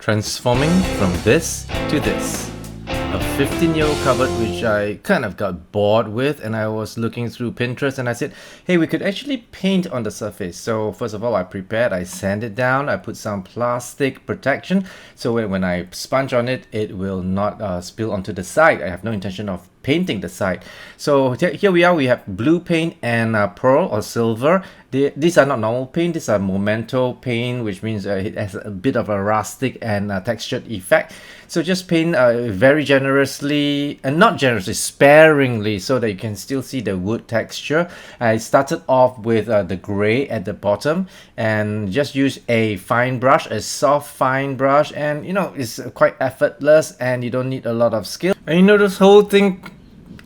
transforming from this to this. A 15-year-old cupboard which I kind of got bored with, and I was looking through Pinterest and I said, hey, we could actually paint on the surface. So first of all, I prepared, I sanded it down, I put some plastic protection so when I sponge on it, it will not spill onto the side. I have no intention of painting the side. So here we are, we have blue paint and pearl or silver. These are not normal paint, these are memento paint, which means it has a bit of a rustic and textured effect. So just paint very generously, and not generously, sparingly, so that you can still see the wood texture. I started off with the gray at the bottom and just use a fine brush, a soft fine brush, and you know, it's quite effortless and you don't need a lot of skill. And you know, this whole thing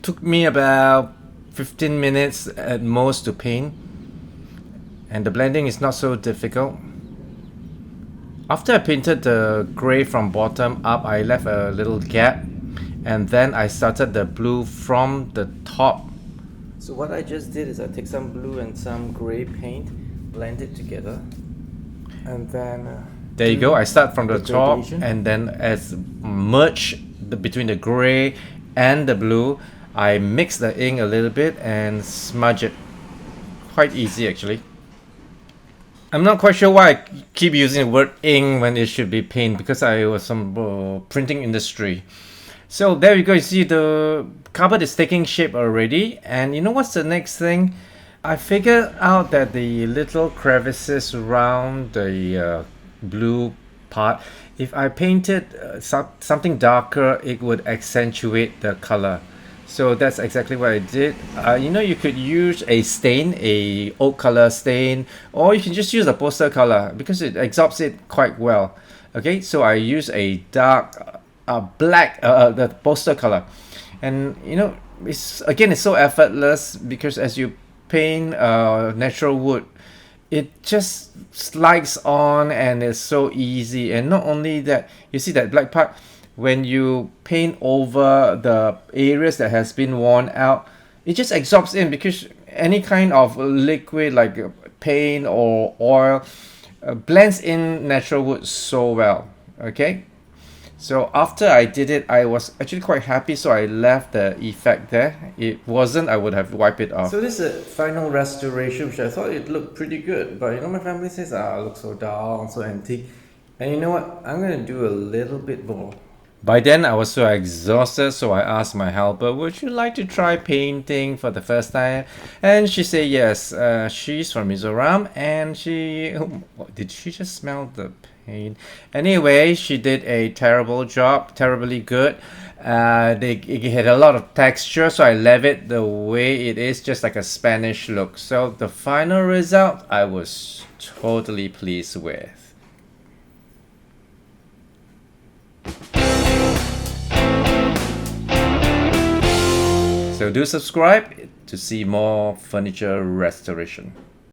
took me about 15 minutes at most to paint, and the blending is not so difficult. After I painted the gray from bottom up, I left a little gap, and then I started the blue from the top. So what I just did is I take some blue and some gray paint, blend it together, and then there you go. I start from the top, and then as merge between the gray and the blue, I mix the ink a little bit and smudge it. Quite easy actually. I'm not quite sure why I keep using the word ink when it should be paint, because I was some printing industry. So there you go, you see the cupboard is taking shape already. And you know what's the next thing? I figured out that the little crevices around the blue part, if I painted something darker, it would accentuate the color. So that's exactly what I did. You know, you could use a stain, a oak color stain, or you can just use a poster color because it absorbs it quite well. Okay, so I use a dark black, the poster color. And you know, it's so effortless because as you paint natural wood, it just slides on and it's so easy. And not only that, you see that black part, when you paint over the areas that has been worn out, it just absorbs in, because any kind of liquid like paint or oil blends in natural wood so well. Okay, so after I did it, I was actually quite happy, so I left the effect there. It wasn't, I would have wiped it off. So this is a final restoration, which I thought it looked pretty good, but you know, my family says, it looks so dull, so antique. And you know what, I'm gonna do a little bit more. By then I was so exhausted, so I asked my helper, would you like to try painting for the first time? And she said yes. She's from Mizoram, and did she just smell the paint? Anyway, she did a terrible job, terribly good. It had a lot of texture, so I left it the way it is, just like a Spanish look. So the final result I was totally pleased with. So do subscribe to see more furniture restoration.